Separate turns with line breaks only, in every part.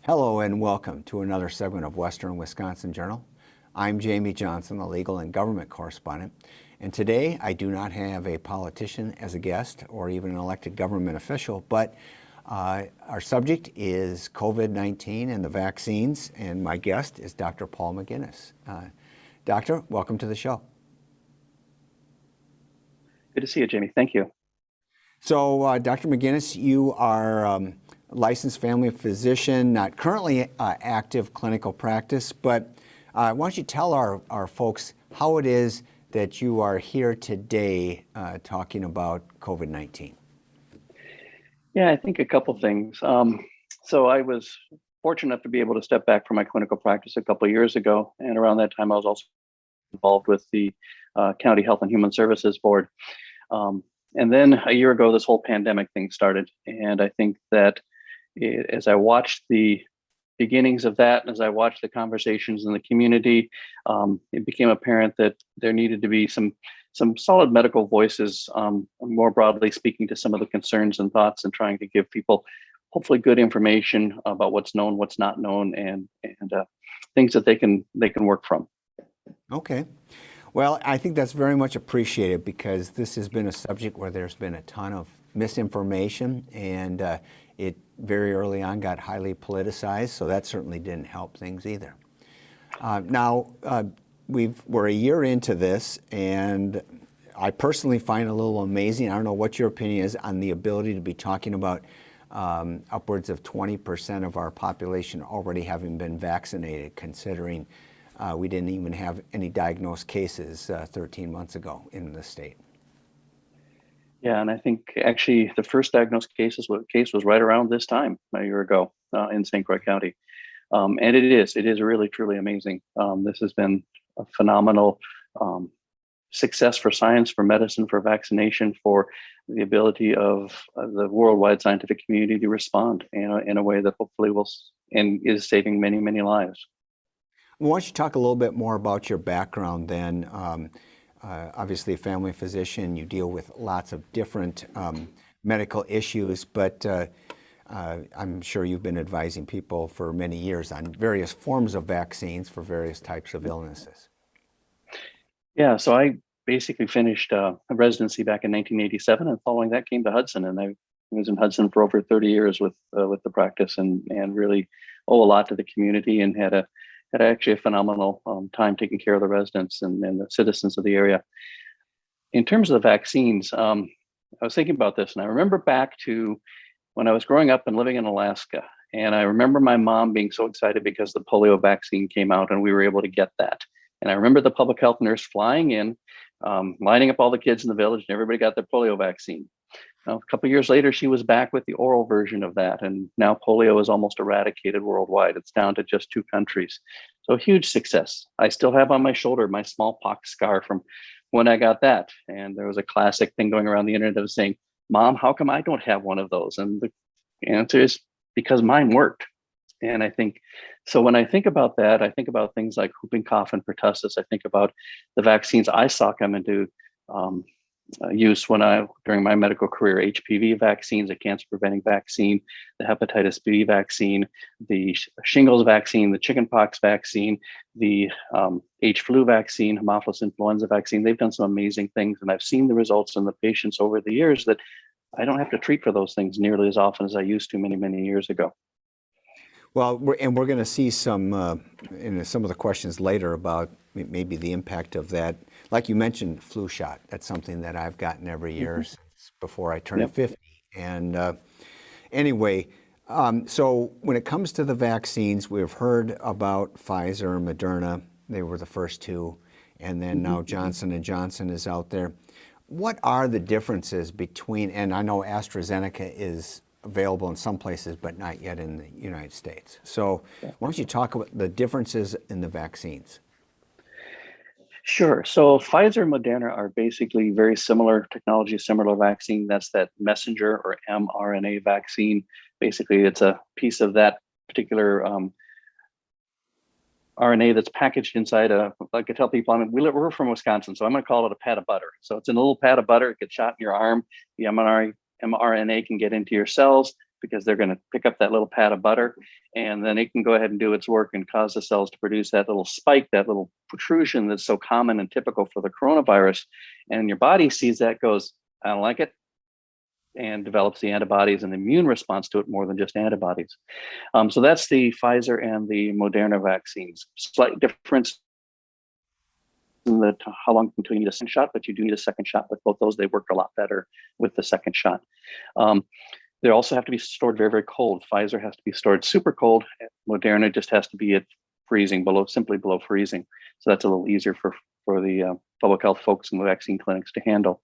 Hello and welcome to another segment of Western Wisconsin Journal. I'm Jamie Johnson, the legal and government correspondent, and today I do not have a politician as a guest or even an elected government official, but our subject is COVID-19 and the vaccines, and my guest is Dr. Paul McGinnis. Doctor, welcome to the show.
Good to see you, Jamie. Thank you.
So, Dr. McGinnis, you are licensed family physician, not currently active clinical practice, but why don't you tell our folks how it is that you are here today talking about COVID-19?
Yeah, I think a couple things. So I was fortunate enough to be able to step back from my clinical practice a couple of years ago. And around that time, I was also involved with the County Health and Human Services Board. And then a year ago, this whole pandemic thing started. And I think that as I watched the beginnings of that, as I watched the conversations in the community, it became apparent that there needed to be some solid medical voices, more broadly speaking to some of the concerns and thoughts, and trying to give people hopefully good information about what's known, what's not known, and things that they can work from.
Okay. Well, I think that's very much appreciated because this has been a subject where there's been a ton of misinformation, and it very early on got highly politicized, so that certainly didn't help things either. Now, we're a year into this, and I personally find it a little amazing. I don't know what your opinion is on the ability to be talking about upwards of 20% of our population already having been vaccinated, considering we didn't even have any diagnosed cases 13 months ago in the state.
Yeah, and I think actually the first diagnosed case was right around this time a year ago in St. Croix County. And it is really, truly amazing. This has been a phenomenal success for science, for medicine, for vaccination, for the ability of the worldwide scientific community to respond in a way that hopefully will and is saving many, many lives.
Why don't you talk a little bit more about your background then? Obviously a family physician, you deal with lots of different medical issues, but I'm sure you've been advising people for many years on various forms of vaccines for various types of illnesses.
Yeah, so I basically finished a residency back in 1987, and following that came to Hudson, and I was in Hudson for over 30 years with the practice, and really owe a lot to the community, and had actually a phenomenal time taking care of the residents and the citizens of the area. In terms of the vaccines, I was thinking about this, and I remember back to when I was growing up and living in Alaska. And I remember my mom being so excited because the polio vaccine came out and we were able to get that. And I remember the public health nurse flying in, lining up all the kids in the village, and everybody got their polio vaccine. Now, a couple of years later, she was back with the oral version of that, and now polio is almost eradicated worldwide. It's down to just 2 countries. So a huge success. I still have on my shoulder my smallpox scar from when I got that. And there was a classic thing going around the internet of saying, "Mom, how come I don't have one of those?" And the answer is because mine worked. And I think, so when I think about that, I think about things like whooping cough and pertussis. I think about the vaccines I saw come into use during my medical career: HPV vaccines, a cancer preventing vaccine, the hepatitis B vaccine, the shingles vaccine, the chickenpox vaccine, the H flu vaccine, Haemophilus influenza vaccine. They've done some amazing things, and I've seen the results in the patients over the years that I don't have to treat for those things nearly as often as I used to many, many years ago.
Well, we're going to see some in some of the questions later about maybe the impact of that. Like you mentioned, flu shot. That's something that I've gotten every year since before I turned 50. And anyway, so when it comes to the vaccines, we've heard about Pfizer and Moderna. They were the first 2, and then now Johnson & Johnson is out there. What are the differences between, and I know AstraZeneca is available in some places, but not yet in the United States. So why don't you talk about the differences in the vaccines?
Sure. So Pfizer and Moderna are basically very similar technology, similar vaccine. That's that messenger or mRNA vaccine. Basically, it's a piece of that particular RNA that's packaged inside like I tell people, we're from Wisconsin, so I'm going to call it a pat of butter. So it's in a little pat of butter. It gets shot in your arm. The mRNA can get into your cells, because they're going to pick up that little pat of butter, and then it can go ahead and do its work and cause the cells to produce that little spike, that little protrusion that's so common and typical for the coronavirus. And your body sees that, goes, I don't like it, and develops the antibodies and the immune response to it more than just antibodies. So that's the Pfizer and the Moderna vaccines. Slight difference in how long until you need a second shot, but you do need a second shot with both those. They work a lot better with the second shot. They also have to be stored very, very cold. Pfizer has to be stored super cold. Moderna just has to be at freezing, simply below freezing. So that's a little easier for the public health folks in the vaccine clinics to handle.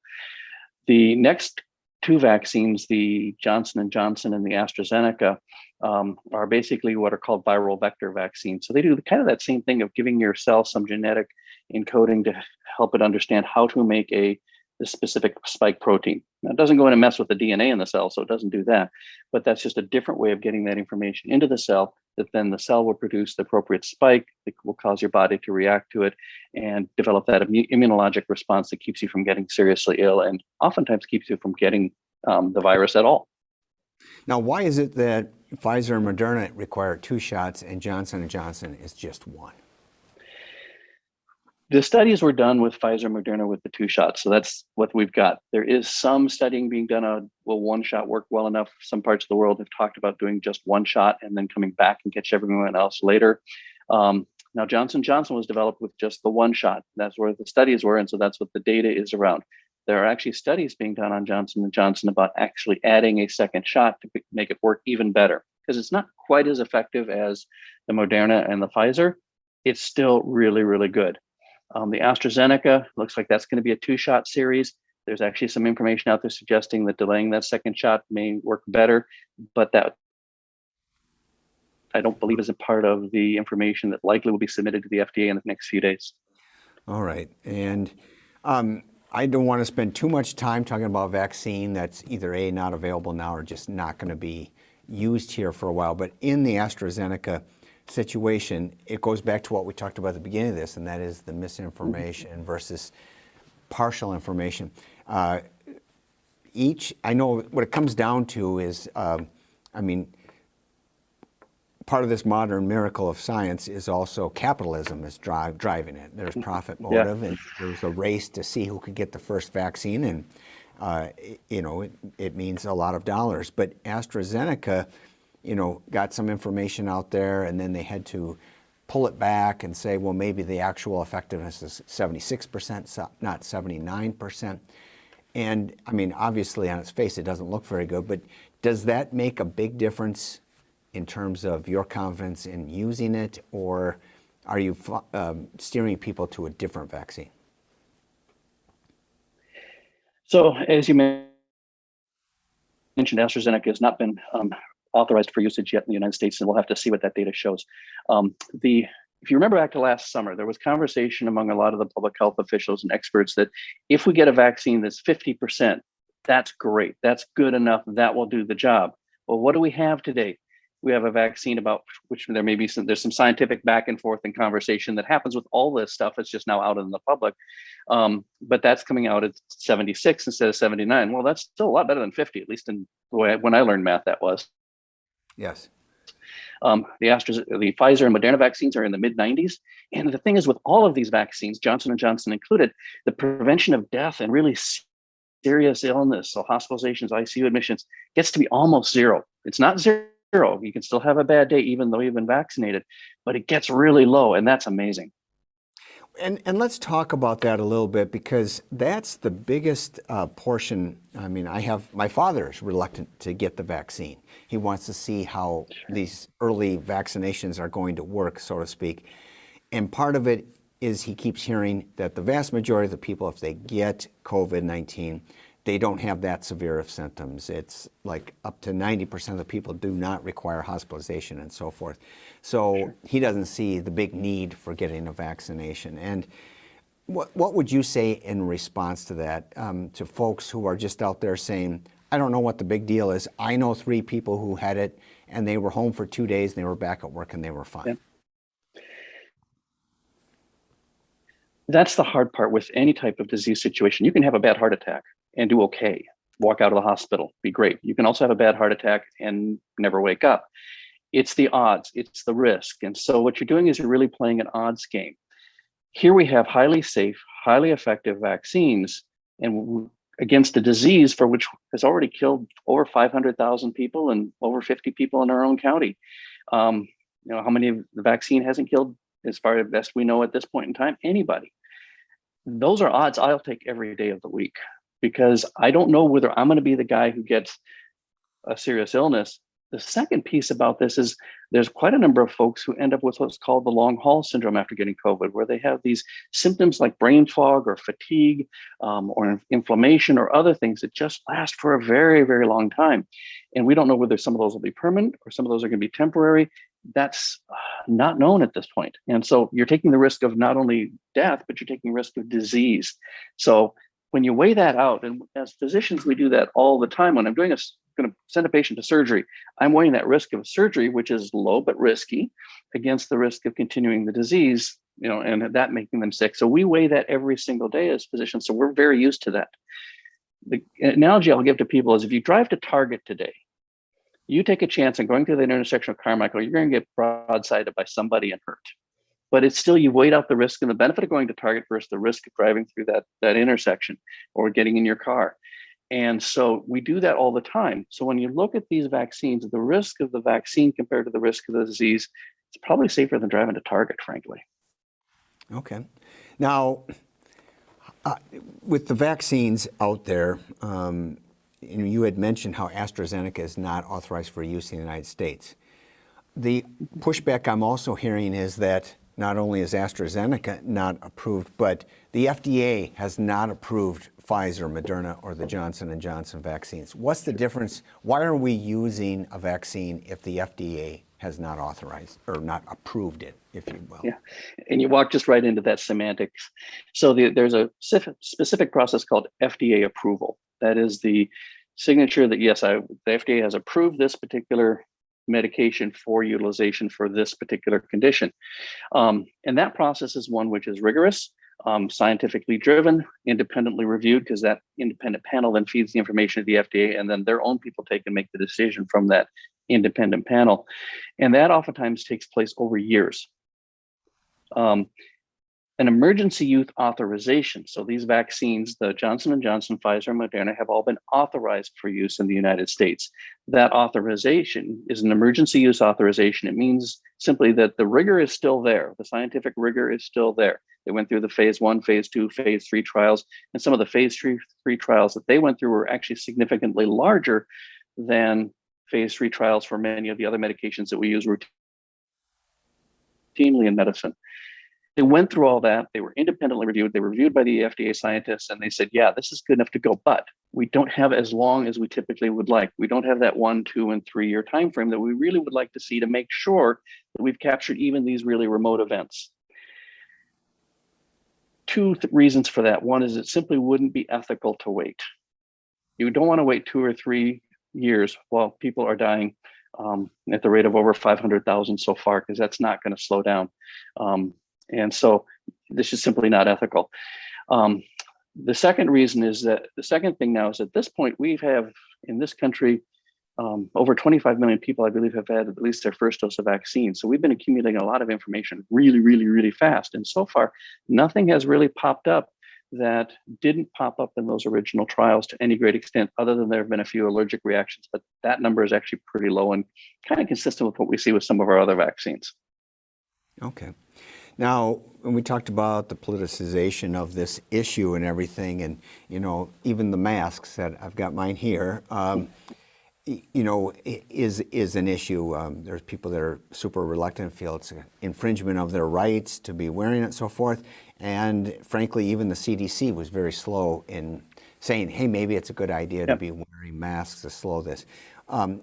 The next two vaccines, the Johnson & Johnson and the AstraZeneca, are basically what are called viral vector vaccines. So they do kind of that same thing of giving your cell some genetic encoding to help it understand how to make a specific spike protein. Now, it doesn't go in and mess with the DNA in the cell, so it doesn't do that. But that's just a different way of getting that information into the cell, that then the cell will produce the appropriate spike that will cause your body to react to it and develop that immunologic response that keeps you from getting seriously ill and oftentimes keeps you from getting the virus at all.
Now, why is it that Pfizer and Moderna require 2 shots and Johnson & Johnson is just 1?
The studies were done with Pfizer and Moderna with the 2 shots. So that's what we've got. There is some studying being done on, will 1 shot work well enough? Some parts of the world have talked about doing just 1 shot and then coming back and catch everyone else later. Now, Johnson & Johnson was developed with just the 1 shot. That's where the studies were. And so that's what the data is around. There are actually studies being done on Johnson & Johnson about actually adding a second shot to make it work even better, because it's not quite as effective as the Moderna and the Pfizer. It's still really, really good. The AstraZeneca looks like that's going to be a 2-shot series. There's actually some information out there suggesting that delaying that second shot may work better, but that I don't believe is a part of the information that likely will be submitted to the FDA in the next few days.
All right. And I don't want to spend too much time talking about vaccine that's either A, not available now, or just not going to be used here for a while. But in the AstraZeneca situation, it goes back to what we talked about at the beginning of this, and that is the misinformation versus partial information. I know what it comes down to is, part of this modern miracle of science is also capitalism is driving it. There's profit motive, and there's a race to see who could get the first vaccine, and it means a lot of dollars. But AstraZeneca, got some information out there, and then they had to pull it back and say, well, maybe the actual effectiveness is 76%, not 79%. And obviously on its face, it doesn't look very good, but does that make a big difference in terms of your confidence in using it, or are you steering people to a different vaccine? So as you mentioned, AstraZeneca has not been authorized for usage yet in the United States, and we'll have to see what that data shows. If you remember back to last summer, there was conversation among a lot of the public health officials and experts that if we get a vaccine that's 50%, that's great. That's good enough. That will do the job. Well, what do we have today? We have a vaccine about which there's some scientific back and forth and conversation that happens with all this stuff. It's just now out in the public. But that's coming out at 76 instead of 79. Well, that's still a lot better than 50, at least in the way when I learned math, that was. Yes.
The Pfizer and Moderna vaccines are in the mid-90s. And the thing is, with all of these vaccines, Johnson & Johnson included, the prevention of death and really serious illness, so hospitalizations, ICU admissions, gets to be almost 0. It's not 0. You can still have a bad day even though you've been vaccinated, but it gets really low, and that's amazing.
And let's talk about that a little bit, because that's the biggest portion. My father is reluctant to get the vaccine. He wants to see how these early vaccinations are going to work, so to speak. And part of it is he keeps hearing that the vast majority of the people, if they get COVID-19, they don't have that severe of symptoms. It's like up to 90% of the people do not require hospitalization and so forth. So he doesn't see the big need for getting a vaccination. And what would you say in response to that, to folks who are just out there saying, I don't know what the big deal is. I know 3 people who had it and they were home for 2 days and they were back at work and they were fine.
Yeah. That's the hard part with any type of disease situation. You can have a bad heart attack and do okay. walk out of the hospital, be great. You can also have a bad heart attack and never wake up. It's the odds, it's the risk. And so what you're doing is you're really playing an odds game. Here we have highly safe, highly effective vaccines and against a disease for which has already killed over 500,000 people and over 50 people in our own county. How many of the vaccine hasn't killed, as far as best we know at this point in time? Anybody. Those are odds I'll take every day of the week, because I don't know whether I'm going to be the guy who gets a serious illness. The second piece about this is there's quite a number of folks who end up with what's called the long haul syndrome after getting COVID, where they have these symptoms like brain fog or fatigue or inflammation or other things that just last for a very, very long time. And we don't know whether some of those will be permanent or some of those are going to be temporary. That's not known at this point. And so you're taking the risk of not only death, but you're taking risk of disease. So when you weigh that out, and as physicians, we do that all the time. When I'm going to send a patient to surgery, I'm weighing that risk of surgery, which is low but risky, against the risk of continuing the disease, and that making them sick. So we weigh that every single day as physicians. So we're very used to that. The analogy I'll give to people is if you drive to Target today, you take a chance on going through that intersection of Carmichael, you're going to get broadsided by somebody and hurt. But it's still, you weighed out the risk and the benefit of going to Target versus the risk of driving through that intersection or getting in your car. And so we do that all the time. So when you look at these vaccines, the risk of the vaccine compared to the risk of the disease, it's probably safer than driving to Target, frankly.
Okay. Now, with the vaccines out there, you had mentioned how AstraZeneca is not authorized for use in the United States. The pushback I'm also hearing is that not only is AstraZeneca not approved, but the FDA has not approved Pfizer, Moderna, or the Johnson & Johnson vaccines. What's the difference? Why are we using a vaccine if the FDA has not authorized or not approved it, if you will?
Yeah, and you walk just right into that semantics. So there's a specific process called FDA approval. That is the signature that, yes, the FDA has approved this particular medication for utilization for this particular condition. And that process is one which is rigorous, scientifically driven, independently reviewed, because that independent panel then feeds the information to the FDA, and then their own people take and make the decision from that independent panel. And that oftentimes takes place over years. An emergency use authorization. So these vaccines, the Johnson & Johnson, Pfizer, and Moderna, have all been authorized for use in the United States. That authorization is an emergency use authorization. It means simply that the rigor is still there. The scientific rigor is still there. They went through the phase 1, phase 2, phase 3 trials, and some of the phase 3 trials that they went through were actually significantly larger than phase 3 trials for many of the other medications that we use routinely in medicine. They went through all that. They were independently reviewed. They were reviewed by the FDA scientists, and they said, yeah, this is good enough to go, but we don't have as long as we typically would like. We don't have that 1, 2, and 3 year time frame that we really would like to see to make sure that we've captured even these really remote events. Two reasons for that. One is it simply wouldn't be ethical to wait. You don't want to wait 2 or 3 years while people are dying at the rate of over 500,000 so far, because that's not going to slow down. And so this is simply not ethical. The second reason is that the second thing now is at this point, we have in this country, over 25 million people, I believe, have had at least their first dose of vaccine. So we've been accumulating a lot of information really, really, really fast. And so far, nothing has really popped up that didn't pop up in those original trials to any great extent, other than there have been a few allergic reactions. But that number is actually pretty low and kind of consistent with what we see with some of our other vaccines.
Okay. Now, when we talked about the politicization of this issue and everything, and, even the masks that I've got mine here, is an issue. There's people that are super reluctant, feel it's an infringement of their rights to be wearing it and so forth. And frankly, even the CDC was very slow in saying, hey, maybe it's a good idea to be wearing masks to slow this. I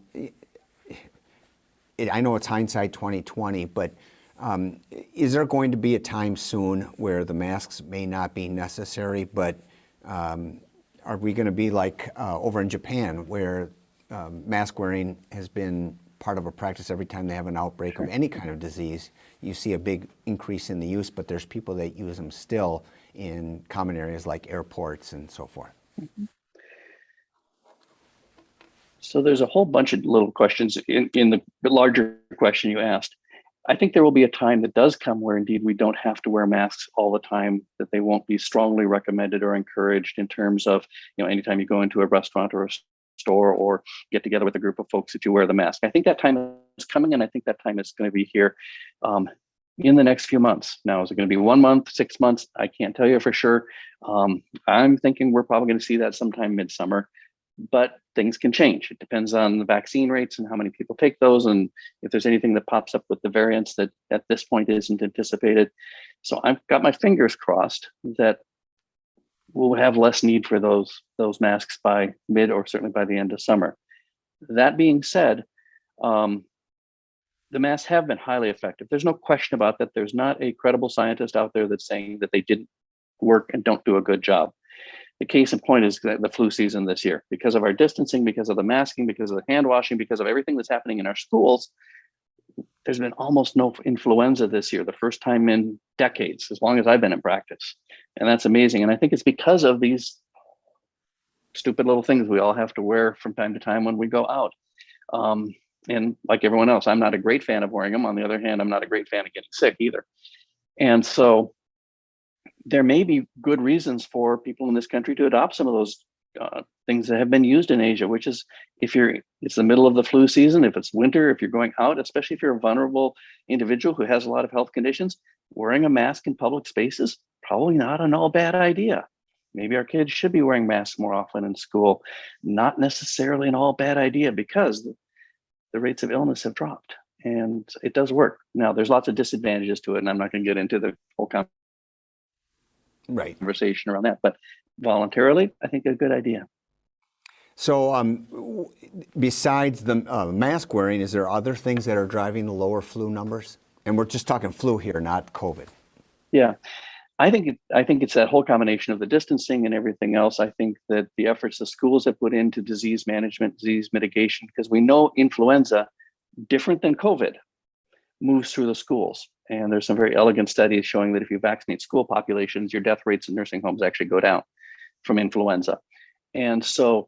know it's hindsight 2020, but is there going to be a time soon where the masks may not be necessary, but are we going to be like over in Japan, where mask wearing has been part of a practice every time they have an outbreak of any kind of disease? You see a big increase in the use, but there's people that use them still in common areas like airports and so forth.
So there's a whole bunch of little questions in the larger question you asked. I think there will be a time that does come where indeed we don't have to wear masks all the time, that they won't be strongly recommended or encouraged in terms of, anytime you go into a restaurant or a store or get together with a group of folks that you wear the mask. I think that time is coming, and I think that time is going to be here in the next few months. Now, is it going to be 1 month, 6 months? I can't tell you for sure. I'm thinking we're probably going to see that sometime midsummer. But things can change. It depends on the vaccine rates and how many people take those, and if there's anything that pops up with the variants that at this point isn't anticipated. So I've got my fingers crossed that we'll have less need for those masks by mid or certainly by the end of summer. That being said, the masks have been highly effective. There's no question about that. There's not a credible scientist out there that's saying that they didn't work and don't do a good job. The case in point is the flu season this year. Because of our distancing, because of the masking, because of the hand washing, because of everything that's happening in our schools, there's been almost no influenza this year, the first time in decades, as long as I've been in practice. And that's amazing. And I think it's because of these stupid little things we all have to wear from time to time when we go out. And like everyone else, I'm not a great fan of wearing them. On the other hand, I'm not a great fan of getting sick either. And so there may be good reasons for people in this country to adopt some of those things that have been used in Asia, which is it's the middle of the flu season, if it's winter, if you're going out, especially if you're a vulnerable individual who has a lot of health conditions, wearing a mask in public spaces, probably not an all bad idea. Maybe our kids should be wearing masks more often in school. Not necessarily an all bad idea, because the rates of illness have dropped and it does work. Now, there's lots of disadvantages to it, and I'm not going to get into the whole conversation around that, but voluntarily, I think a good idea.
So besides the mask wearing, is there other things that are driving the lower flu numbers? And we're just talking flu here, not COVID.
Yeah, I think it's that whole combination of the distancing and everything else. I think that the efforts the schools have put into disease management, disease mitigation, because we know influenza, different than COVID, moves through the schools. And there's some very elegant studies showing that if you vaccinate school populations, your death rates in nursing homes actually go down from influenza. And so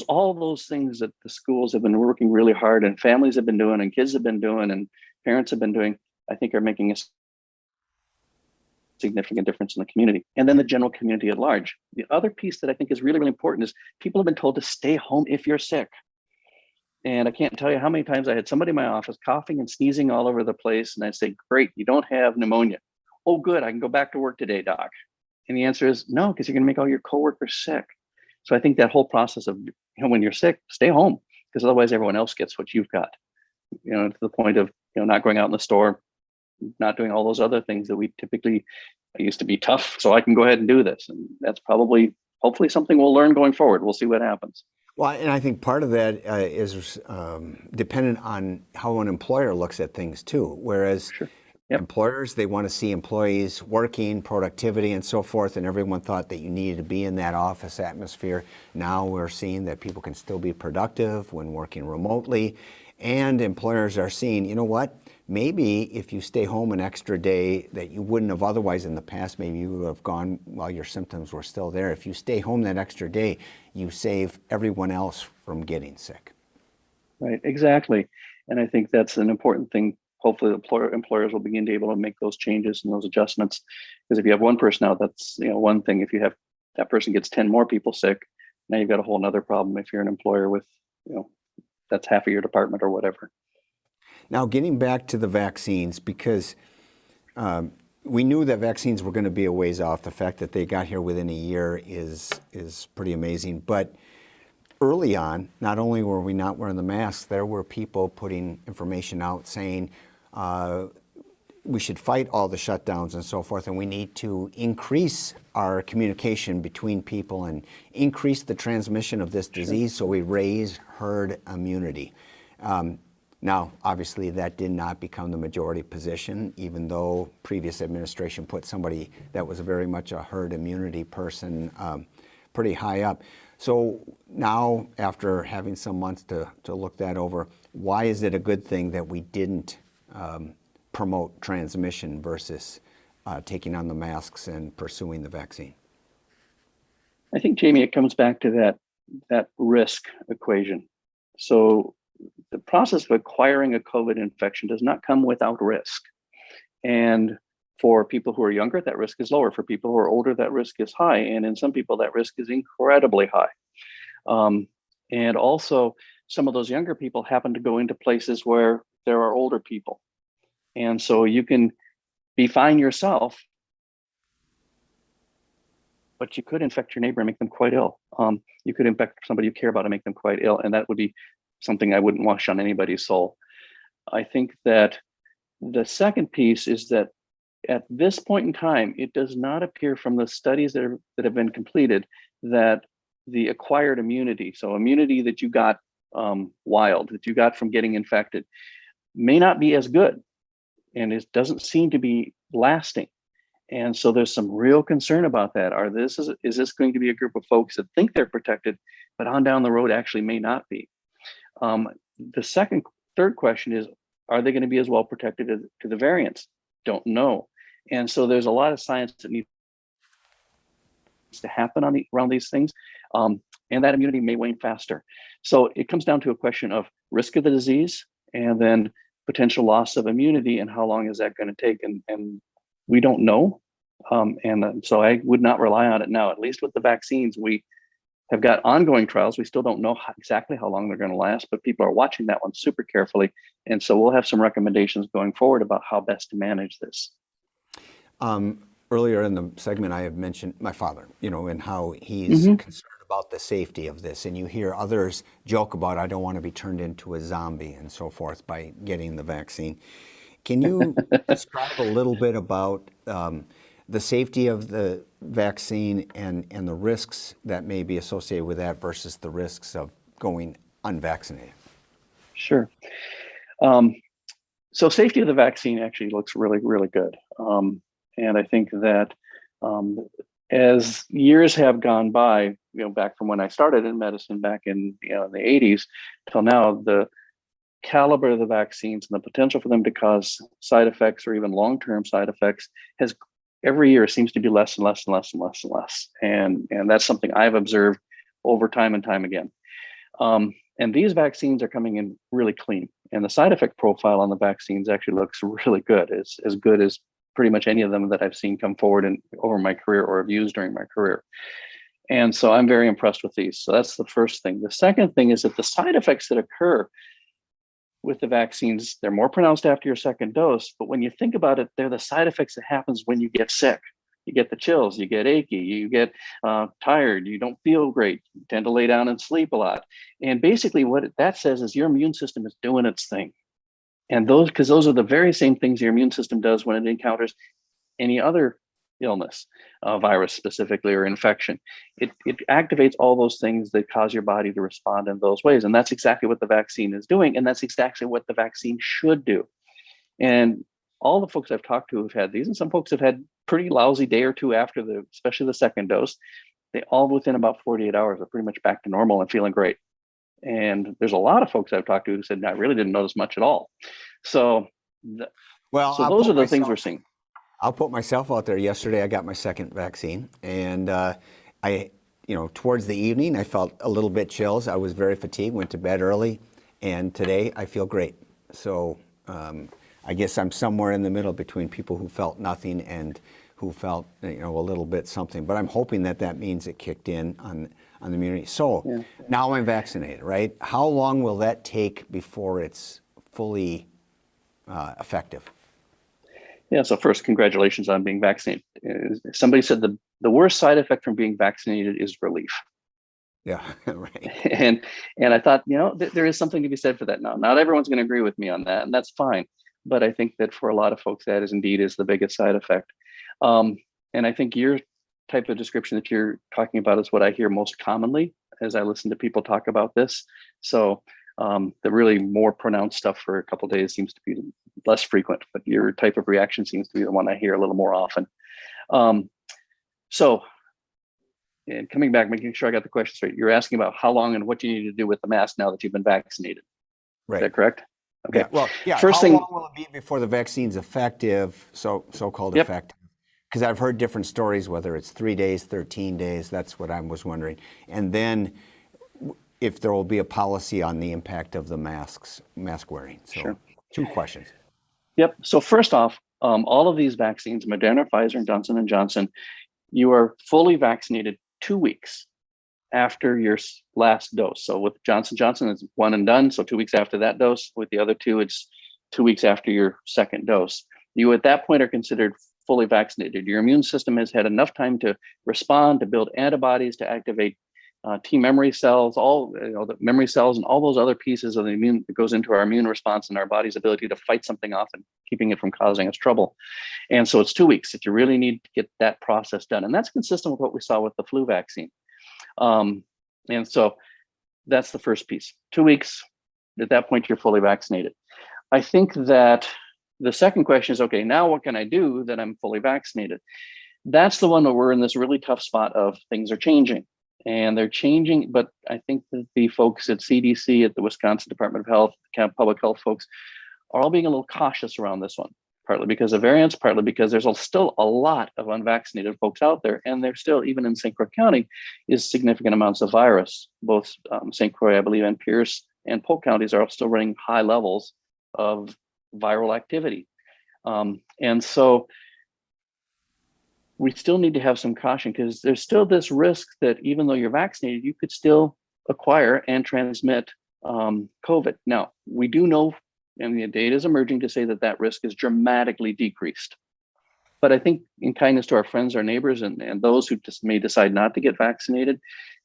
all those things that the schools have been working really hard, and families have been doing, and kids have been doing, and parents have been doing, I think are making a significant difference in the community, and then the general community at large. The other piece that I think is really, really important is people have been told to stay home if you're sick. And I can't tell you how many times I had somebody in my office coughing and sneezing all over the place. And I'd say, great, you don't have pneumonia. Oh, good, I can go back to work today, doc. And the answer is no, because you're going to make all your coworkers sick. So I think that whole process of, when you're sick, stay home, because otherwise everyone else gets what you've got, to the point of, not going out in the store, not doing all those other things that we typically used to be tough. So I can go ahead and do this. And that's hopefully something we'll learn going forward. We'll see what happens.
Well, and I think part of that is dependent on how an employer looks at things too. Whereas
Sure. Yep.
Employers, they want to see employees working, productivity, and so forth, and everyone thought that you needed to be in that office atmosphere. Now we're seeing that people can still be productive when working remotely, and employers are seeing, you know what, maybe if you stay home an extra day that you wouldn't have otherwise in the past, maybe you would have gone while your symptoms were still there. If you stay home that extra day, you save everyone else from getting sick.
Right, exactly. And I think that's an important thing. Hopefully employers will begin to be able to make those changes and those adjustments. Because if you have one person out, that's one thing. If you have that person gets 10 more people sick, now you've got a whole nother problem if you're an employer with, that's half of your department or whatever.
Now, getting back to the vaccines, because we knew that vaccines were going to be a ways off. The fact that they got here within a year is pretty amazing. But early on, not only were we not wearing the masks, there were people putting information out saying we should fight all the shutdowns and so forth, and we need to increase our communication between people and increase the transmission of this disease so we raise herd immunity. Now, obviously, that did not become the majority position, even though previous administration put somebody that was very much a herd immunity person pretty high up. So now, after having some months to look that over, why is it a good thing that we didn't promote transmission versus taking on the masks and pursuing the vaccine?
I think, Jamie, it comes back to that risk equation. So the process of acquiring a COVID infection does not come without risk. And for people who are younger, that risk is lower. For people who are older, that risk is high. And in some people, that risk is incredibly high. And also, some of those younger people happen to go into places where there are older people. And so you can be fine yourself, but you could infect your neighbor and make them quite ill. You could infect somebody you care about and make them quite ill. And that would be something I wouldn't wish on anybody's soul. I think that the second piece is that at this point in time, it does not appear from the studies that have been completed that the acquired immunity, so immunity that you got wild, that you got from getting infected, may not be as good. And it doesn't seem to be lasting. And so there's some real concern about that. Is this going to be a group of folks that think they're protected, but on down the road actually may not be? The third question is, are they going to be as well protected to the variants? Don't know. And so there's a lot of science that needs to happen around these things. And that immunity may wane faster. So it comes down to a question of risk of the disease and then potential loss of immunity and how long is that going to take? And we don't know. So I would not rely on it now. At least with the vaccines, we have got ongoing trials. We still don't know exactly how long they're going to last, but people are watching that one super carefully. And so we'll have some recommendations going forward about how best to manage this.
Earlier in the segment, I have mentioned my father, and how he's concerned about the safety of this. And you hear others joke about, I don't want to be turned into a zombie and so forth by getting the vaccine. Can you describe a little bit about the safety of the vaccine and the risks that may be associated with that versus the risks of going unvaccinated?
Sure. So safety of the vaccine actually looks really, really good. And I think that as years have gone by, back from when I started in medicine back in the 80s till now, the caliber of the vaccines and the potential for them to cause side effects or even long-term side effects has every year seems to be less and less and less and less and less. And that's something I've observed over time and time again. And these vaccines are coming in really clean. And the side effect profile on the vaccines actually looks really good. It's as good as pretty much any of them that I've seen come forward over my career or have used during my career. And so I'm very impressed with these. So that's the first thing. The second thing is that the side effects that occur with the vaccines, they're more pronounced after your second dose. But when you think about it, they're the side effects that happens when you get sick. You get the chills, you get achy, you get tired, you don't feel great, you tend to lay down and sleep a lot. And basically what that says is your immune system is doing its thing. And because those are the very same things your immune system does when it encounters any other illness, virus specifically, or infection. It activates all those things that cause your body to respond in those ways. And that's exactly what the vaccine is doing. And that's exactly what the vaccine should do. And all the folks I've talked to who've had these, and some folks have had pretty lousy day or two after especially the second dose, they all within about 48 hours are pretty much back to normal and feeling great. And there's a lot of folks I've talked to who said, I really didn't notice much at all. So those are the things we're seeing.
I'll put myself out there. Yesterday, I got my second vaccine, and towards the evening, I felt a little bit chills. I was very fatigued, went to bed early, and today I feel great. So I guess I'm somewhere in the middle between people who felt nothing and who felt a little bit something. But I'm hoping that means it kicked in on the immunity. So now I'm vaccinated, right? How long will that take before it's fully effective?
Yeah, so first, congratulations on being vaccinated. Somebody said the worst side effect from being vaccinated is relief.
Yeah, right.
And I thought, there is something to be said for that now. Not everyone's going to agree with me on that, and that's fine. But I think that for a lot of folks, that is the biggest side effect. And I think your type of description that you're talking about is what I hear most commonly as I listen to people talk about this. So the really more pronounced stuff for a couple of days seems to be less frequent, but your type of reaction seems to be the one I hear a little more often. And coming back, making sure I got the question straight, you're asking about how long and what you need to do with the mask now that you've been vaccinated.
Right.
Is that correct? Okay.
Yeah. Well, yeah.
First
how
thing,
long will it be before the vaccine's effective, so-called effective? Because I've heard different stories, whether it's 3 days, 13 days. That's what I was wondering. And then if there will be a policy on the impact of the mask wearing. So
Sure.
2 questions.
Yep. So first off, all of these vaccines, Moderna, Pfizer, and Johnson & Johnson, you are fully vaccinated 2 weeks after your last dose. So with Johnson & Johnson, it's one and done. So 2 weeks after that dose. With the other two, it's 2 weeks after your second dose. You at that point are considered fully vaccinated. Your immune system has had enough time to respond, to build antibodies, to activate T memory cells, all the memory cells and all those other pieces of the immune that goes into our immune response and our body's ability to fight something off and keeping it from causing us trouble. And so it's 2 weeks that you really need to get that process done. And that's consistent with what we saw with the flu vaccine. And so that's the first piece. 2 weeks, at that point, you're fully vaccinated. I think that the second question is, okay, now what can I do that I'm fully vaccinated? That's the one where we're in this really tough spot of things are changing. And they're changing, but I think that the folks at CDC, at the Wisconsin Department of Health, public health folks, are all being a little cautious around this one, partly because of variants, partly because there's still a lot of unvaccinated folks out there. And there's still, even in St. Croix County, is significant amounts of virus. Both St. Croix, I believe, and Pierce and Polk counties are still running high levels of viral activity. And so we still need to have some caution because there's still this risk that even though you're vaccinated, you could still acquire and transmit COVID. Now, we do know, and the data is emerging to say that that risk is dramatically decreased. But I think in kindness to our friends, our neighbors, and those who just may decide not to get vaccinated,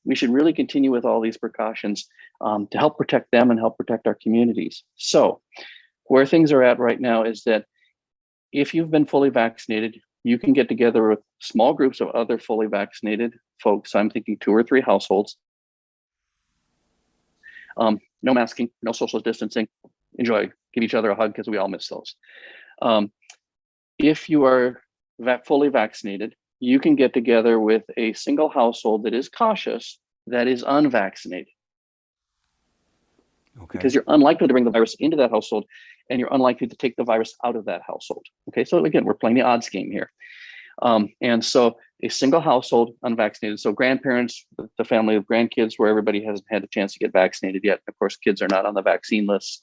we should really continue with all these precautions to help protect them and help protect our communities. So where things are at right now is that if you've been fully vaccinated, you can get together with small groups of other fully vaccinated folks. I'm thinking 2 or 3 households. No masking, no social distancing. Enjoy, give each other a hug because we all miss those. If you are fully vaccinated, you can get together with a single household that is cautious, that is unvaccinated. Okay. Because you're unlikely to bring the virus into that household and you're unlikely to take the virus out of that household. Okay, so again, we're playing the odds game here. And so a single household unvaccinated, so grandparents, the family of grandkids where everybody hasn't had a chance to get vaccinated yet. Of course, kids are not on the vaccine list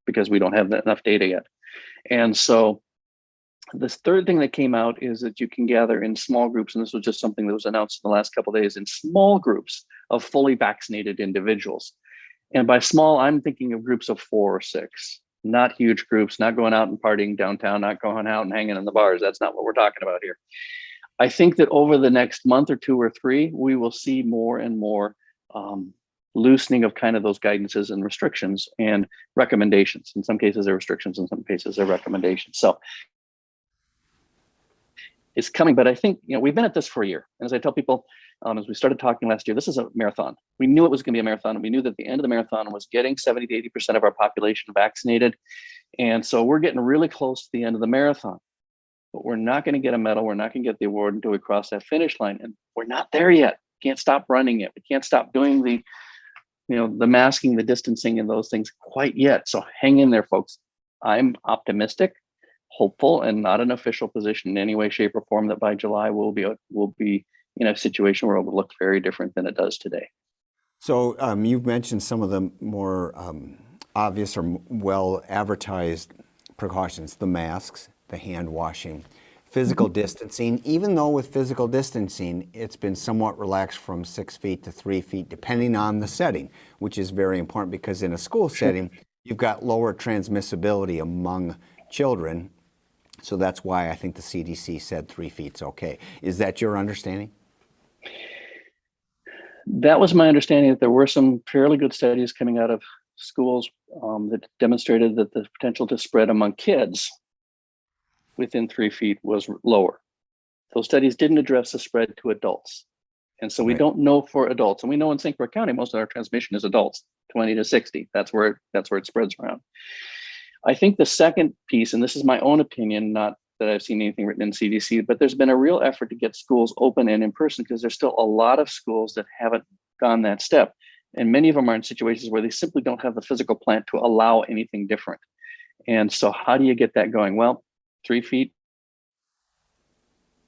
because we don't have enough data yet. And so this third thing that came out is that you can gather in small groups, and this was just something that was announced in the last couple of days, in small groups of fully vaccinated individuals. And by small, I'm thinking of groups of 4 or 6, not huge groups, not going out and partying downtown, not going out and hanging in the bars. That's not what we're talking about here. I think that over the next month or 2 or 3, we will see more and more loosening of kind of those guidances and restrictions and recommendations. In some cases, they're restrictions, in some cases, they're recommendations. So it's coming, but I think, we've been at this for a year. And as I tell people, as we started talking last year, this is a marathon. We knew it was going to be a marathon. And we knew that the end of the marathon was getting 70 to 80% of our population vaccinated. And so we're getting really close to the end of the marathon, but we're not going to get a medal. We're not going to get the award until we cross that finish line. And we're not there yet. Can't stop running it. We can't stop doing the masking, the distancing and those things quite yet. So hang in there, folks. I'm optimistic, hopeful, and not an official position in any way, shape, or form that by July we'll be in a situation where it will look very different than it does today.
So you've mentioned some of the more obvious or well advertised precautions: the masks, the hand washing, physical distancing. Even though with physical distancing, it's been somewhat relaxed from 6 feet to 3 feet, depending on the setting, which is very important because in a school setting, you've got lower transmissibility among children. So that's why I think the CDC said 3 feet's okay. Is that your understanding?
That was my understanding, that there were some fairly good studies coming out of schools that demonstrated that the potential to spread among kids within 3 feet was lower. Those studies didn't address the spread to adults. And so we don't know for adults. And we know in St. Croix County, most of our transmission is adults, 20 to 60. That's where it spreads around. I think the second piece, and this is my own opinion, not that I've seen anything written in CDC, but there's been a real effort to get schools open and in person because there's still a lot of schools that haven't gone that step. And many of them are in situations where they simply don't have the physical plant to allow anything different. And so how do you get that going? Well, 3 feet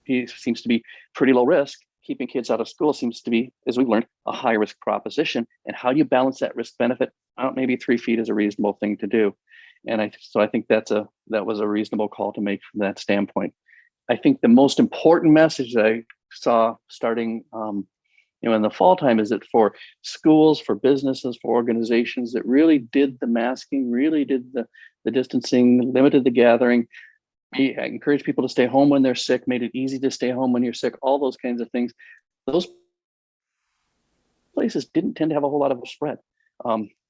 seems to be pretty low risk. keeping kids out of school seems to be, as we've learned, a high risk proposition. And how do you balance that risk benefit? Maybe 3 feet is a reasonable thing to do. And I think that was a reasonable call to make from that standpoint. I think the most important message that I saw starting in the fall time is that for schools, for businesses, for organizations that really did the masking, really did the distancing, limited the gathering, encouraged people to stay home when they're sick, made it easy to stay home when you're sick, all those kinds of things. Those places didn't tend to have a whole lot of spread.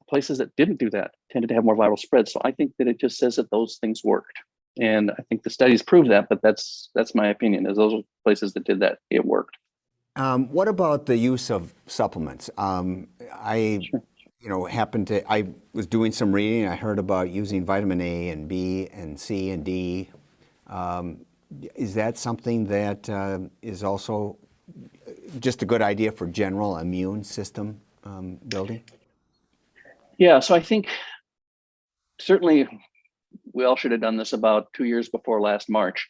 Places that didn't do that tended to have more viral spread. So I think that it just says that those things worked. And I think the studies prove that, but that's my opinion, is those places that did that, it worked.
What about the use of supplements? I was doing some reading. I heard about using vitamin A and B and C and D. Is that something that is also just a good idea for general immune system building?
Yeah, so I think certainly we all should have done this about 2 years before last March.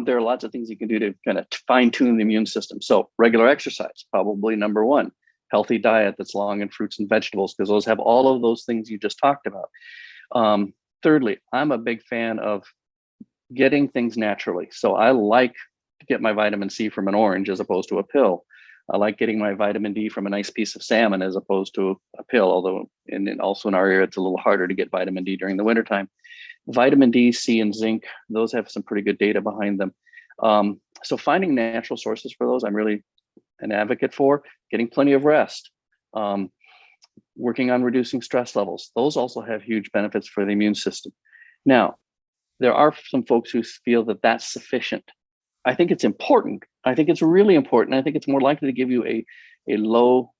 There are lots of things you can do to kind of fine tune the immune system. So regular exercise, probably number one. Healthy diet that's long in fruits and vegetables, because those have all of those things you just talked about. Thirdly, I'm a big fan of getting things naturally. So I like to get my vitamin C from an orange as opposed to a pill. I like getting my vitamin D from a nice piece of salmon as opposed to a pill, although and also in our area, it's a little harder to get vitamin D during the wintertime. Vitamin D, C, and zinc, those have some pretty good data behind them. So finding natural sources for those, I'm really an advocate for. Getting plenty of rest, working on reducing stress levels. Those also have huge benefits for the immune system. Now, there are some folks who feel that that's sufficient. I think it's important. I think it's really important. I think it's more likely to give you a low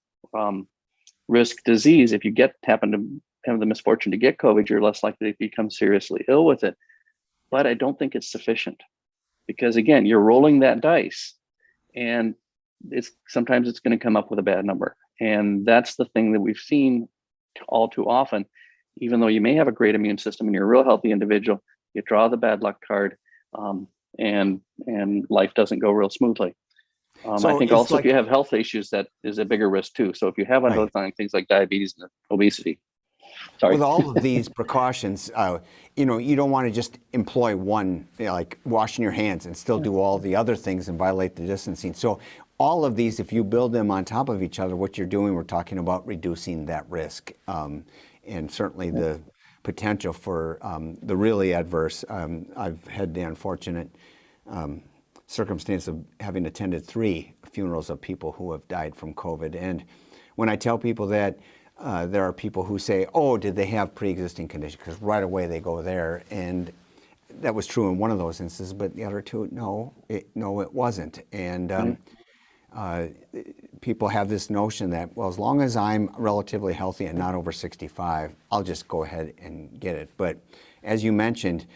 risk disease. If you happen to have the misfortune to get COVID, you're less likely to become seriously ill with it. But I don't think it's sufficient, because again, you're rolling that dice, and sometimes it's going to come up with a bad number. And that's the thing that we've seen all too often. Even though you may have a great immune system and you're a real healthy individual, you draw the bad luck card, and life doesn't go real smoothly.
So
I think also if you have health issues, that is a bigger risk too. So if you have underlying things like diabetes and obesity,
with all of these precautions, you don't want to just employ one, like washing your hands, and still do all the other things and violate the distancing. So all of these, if you build them on top of each other, what you're doing, we're talking about reducing that risk, and certainly the potential for the really adverse. I've had the unfortunate circumstance of having attended 3 funerals of people who have died from COVID. And when I tell people that, there are people who say, oh, did they have pre-existing conditions? Because right away they go there. And that was true in one of those instances, but the other 2, no, it wasn't. And people have this notion that, well, as long as I'm relatively healthy and not over 65, I'll just go ahead and get it. But as you mentioned,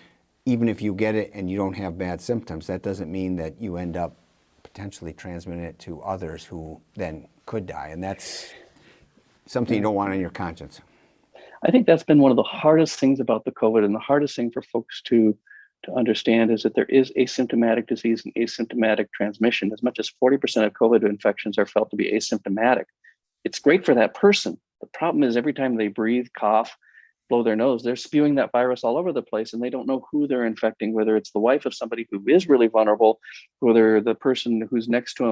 even if you get it and you don't have bad symptoms, that doesn't mean that you end up potentially transmitting it to others who then could die. And that's something you don't want on your conscience.
I think that's been one of the hardest things about the COVID, and the hardest thing for folks to understand is that there is asymptomatic disease and asymptomatic transmission. As much as 40% of COVID infections are felt to be asymptomatic. It's great for that person. The problem is every time they breathe, cough, blow their nose, they're spewing that virus all over the place, and they don't know who they're infecting, whether it's the wife of somebody who is really vulnerable, whether the person who's next to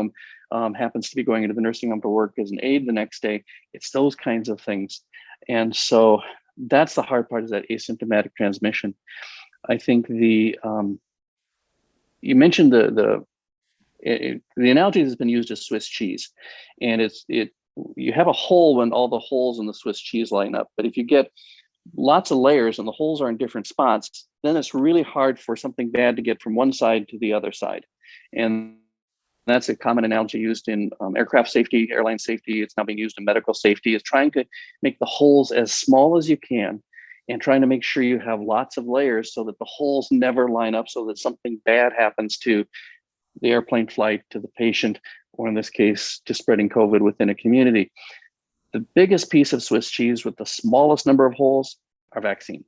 them happens to be going into the nursing home to work as an aide the next day. It's those kinds of things. And so that's the hard part, is that asymptomatic transmission. I think you mentioned the analogy that's been used as Swiss cheese, and you have a hole when all the holes in the Swiss cheese line up. But if you get lots of layers and the holes are in different spots, then it's really hard for something bad to get from one side to the other side. And that's a common analogy used in aircraft safety, airline safety. It's now being used in medical safety, is trying to make the holes as small as you can and trying to make sure you have lots of layers so that the holes never line up, so that something bad happens to the airplane flight, to the patient, or in this case, to spreading COVID within a community. The biggest piece of Swiss cheese with the smallest number of holes are vaccine,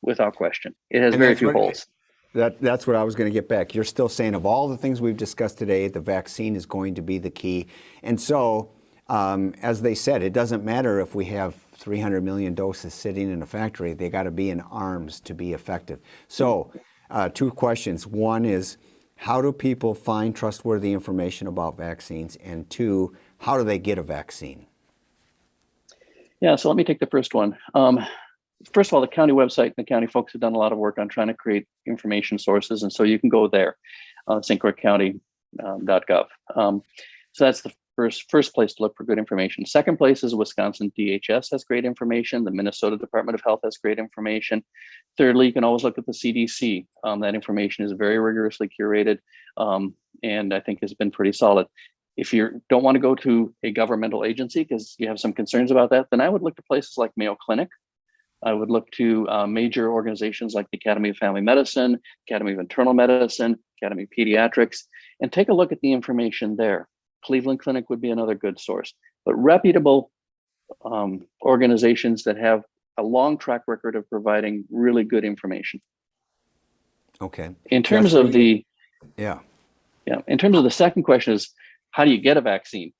without question. It has very few holes.
That's what I was going to get back. You're still saying of all the things we've discussed today, the vaccine is going to be the key. And so, as they said, it doesn't matter if we have 300 million doses sitting in a factory. They got to be in arms to be effective. So, two questions. One is, how do people find trustworthy information about vaccines? And two, how do they get a vaccine?
Yeah, so let me take the first one. First of all, the county website and the county folks have done a lot of work on trying to create information sources. And so you can go there, stcourtcounty.gov. So that's the first place to look for good information. Second place is Wisconsin DHS has great information. The Minnesota Department of Health has great information. Thirdly, you can always look at the CDC. That information is very rigorously curated and I think has been pretty solid. If you don't want to go to a governmental agency because you have some concerns about that, then I would look to places like Mayo Clinic. I would look to major organizations like the Academy of Family Medicine, Academy of Internal Medicine, Academy of Pediatrics, and take a look at the information there. Cleveland Clinic would be another good source, but reputable organizations that have a long track record of providing really good information.
Okay.
In terms of the in terms of the second question is, how do you get a vaccine?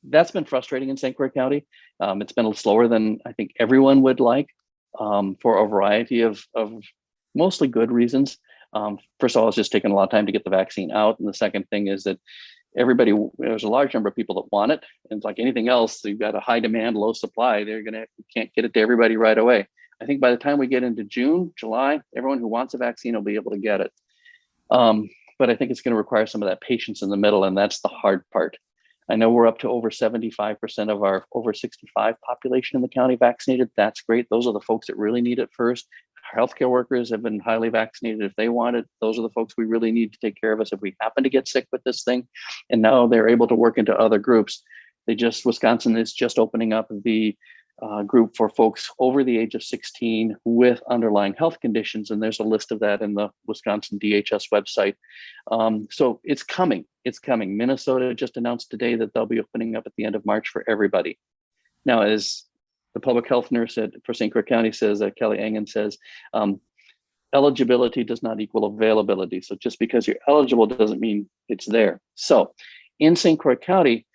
That's been frustrating in St. Croix County. It's been a little slower than I think everyone would like for a variety of mostly good reasons. First of all, it's just taking a lot of time to get the vaccine out. And the second thing is that there's a large number of people that want it. And like anything else, you've got a high demand, low supply. Can't get it to everybody right away. I think by the time we get into June, July, everyone who wants a vaccine will be able to get it. But I think it's going to require some of that patience in the middle, and that's the hard part. I know we're up to over 75% of our over 65 population in the county vaccinated. That's great. Those are the folks that really need it first. Our healthcare workers have been highly vaccinated if they want it. Those are the folks we really need to take care of us if we happen to get sick with this thing. And now they're able to work into other groups. Wisconsin is just opening up the group for folks over the age of 16 with underlying health conditions. And there's a list of that in the Wisconsin DHS website. So it's coming. It's coming. Minnesota just announced today that they'll be opening up at the end of March for everybody. Now, as the public health nurse for St. Croix County says, Kelly Engen says, eligibility does not equal availability. So just because you're eligible doesn't mean it's there. So in St. Croix County,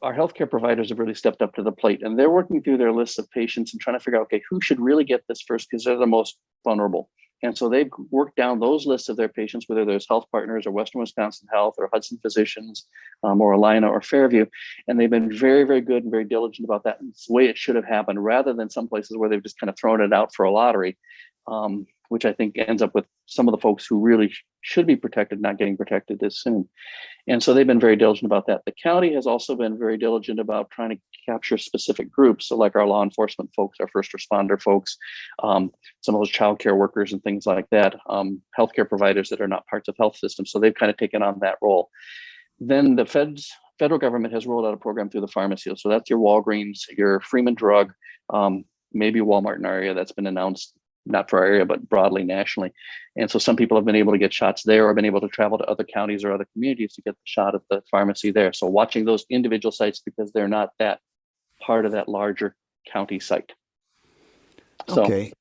our healthcare providers have really stepped up to the plate, and they're working through their lists of patients and trying to figure out, okay, who should really get this first because they're the most vulnerable. And so they've worked down those lists of their patients, whether there's Health Partners or Western Wisconsin Health or Hudson Physicians or Alina or Fairview. And they've been very, very good and very diligent about that. It's the way it should have happened rather than some places where they've just kind of thrown it out for a lottery, which I think ends up with some of the folks who really should be protected not getting protected this soon. And so they've been very diligent about that. The county has also been very diligent about trying to capture specific groups. So like our law enforcement folks, our first responder folks, some of those childcare workers and things like that, healthcare providers that are not parts of health systems. So they've kind of taken on that role. Then the federal government has rolled out a program through the pharmacy. So that's your Walgreens, your Freeman Drug, maybe Walmart in our area. That's been announced, not for our area, but broadly nationally. And so some people have been able to get shots there or been able to travel to other counties or other communities to get the shot at the pharmacy there. So watching those individual sites because they're not that part of that larger county site. So
okay.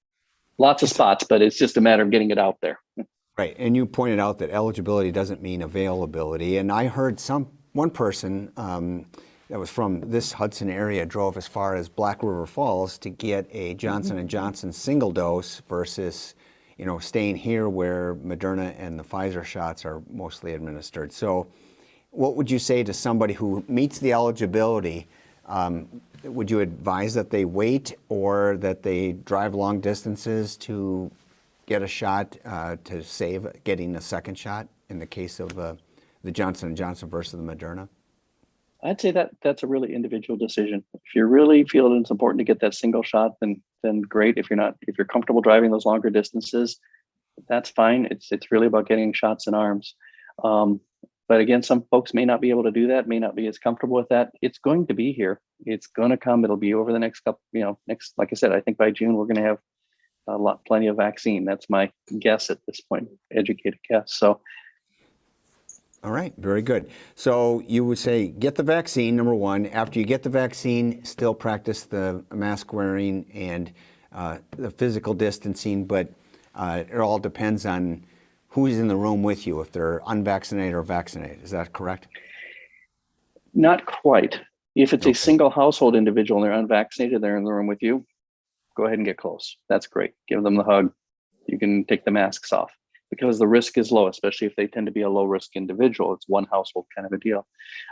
Lots of spots, but it's just a matter of getting it out there.
Right. And you pointed out that eligibility doesn't mean availability. And I heard one person that was from this Hudson area drove as far as Black River Falls to get a Johnson & Johnson single dose versus, staying here where Moderna and the Pfizer shots are mostly administered. So what would you say to somebody who meets the eligibility? Would you advise that they wait or that they drive long distances to get a shot to save getting a second shot in the case of the Johnson & Johnson versus the Moderna?
I'd say that's a really individual decision. If you really feel it's important to get that single shot, then great. If you're comfortable driving those longer distances, that's fine. It's really about getting shots in arms. But again, some folks may not be able to do that, may not be as comfortable with that. It's going to be here. It's going to come. It'll be over the next couple, like I said, I think by June, we're going to have plenty of vaccine. That's my guess at this point, educated guess. So.
All right, very good. So you would say get the vaccine, number one. After you get the vaccine, still practice the mask wearing and the physical distancing. But It all depends on who's in the room with you, if they're unvaccinated or vaccinated. Is that correct?
Not quite. If it's a
Okay.
single household individual and they're unvaccinated, they're in the room with you, go ahead and get close. That's great. Give them the hug. You can take the masks off because the risk is low, especially if they tend to be a low risk individual. It's one household kind of a deal.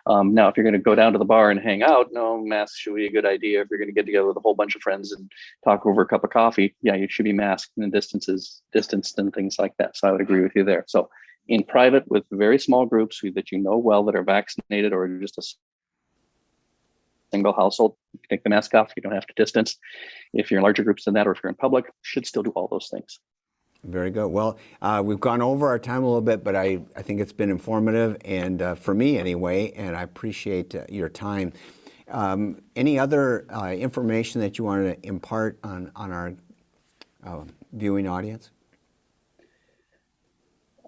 Now, if you're going to go down to the bar and hang out, no, masks should be a good idea. If you're going to get together with a whole bunch of friends and talk over a cup of coffee, yeah, you should be masked and distanced and things like that. So I would agree with you there. So in private with very small groups that you know well that are vaccinated or just a single household, you can take the mask off. You don't have to distance. If you're in larger groups than that, or if you're in public, you should still do all those things.
Very good. Well, we've gone over our time a little bit, but I think it's been informative, and for me anyway, and I appreciate your time. Any other information that you want to impart on our viewing audience?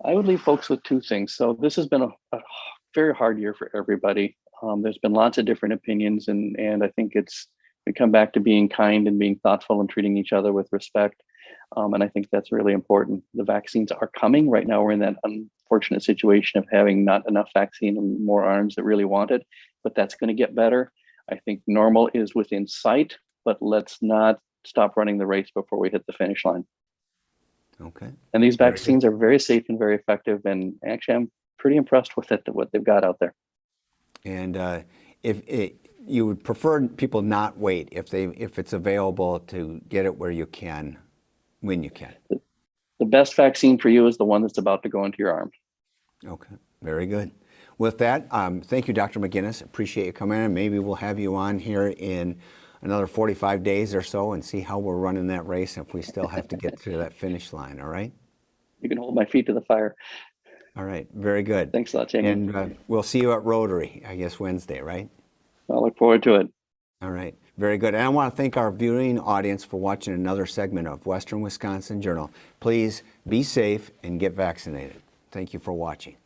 I would leave folks with two things. So this has been a very hard year for everybody. There's been lots of different opinions, and I think we come back to being kind and being thoughtful and treating each other with respect. And I think that's really important. The vaccines are coming. Right now, we're in that unfortunate situation of having not enough vaccine and more arms that really want it, but that's going to get better. I think normal is within sight, but let's not stop running the race before we hit the finish line.
Okay.
And these vaccines are very safe and very effective. And actually, I'm pretty impressed with what they've got out there.
And you would prefer people not wait if it's available to get it where you can, when you can.
The best vaccine for you is the one that's about to go into your arm.
Okay, very good. With that, thank you, Dr. McGinnis. Appreciate you coming in. Maybe we'll have you on here in another 45 days or so and see how we're running that race, if we still have to get to that finish line, all right?
You can hold my feet to the fire.
All right, very good.
Thanks a lot, Jamie.
And we'll see you at Rotary, I guess, Wednesday, right?
I look forward to it.
All right, very good. And I want to thank our viewing audience for watching another segment of Western Wisconsin Journal. Please be safe and get vaccinated. Thank you for watching.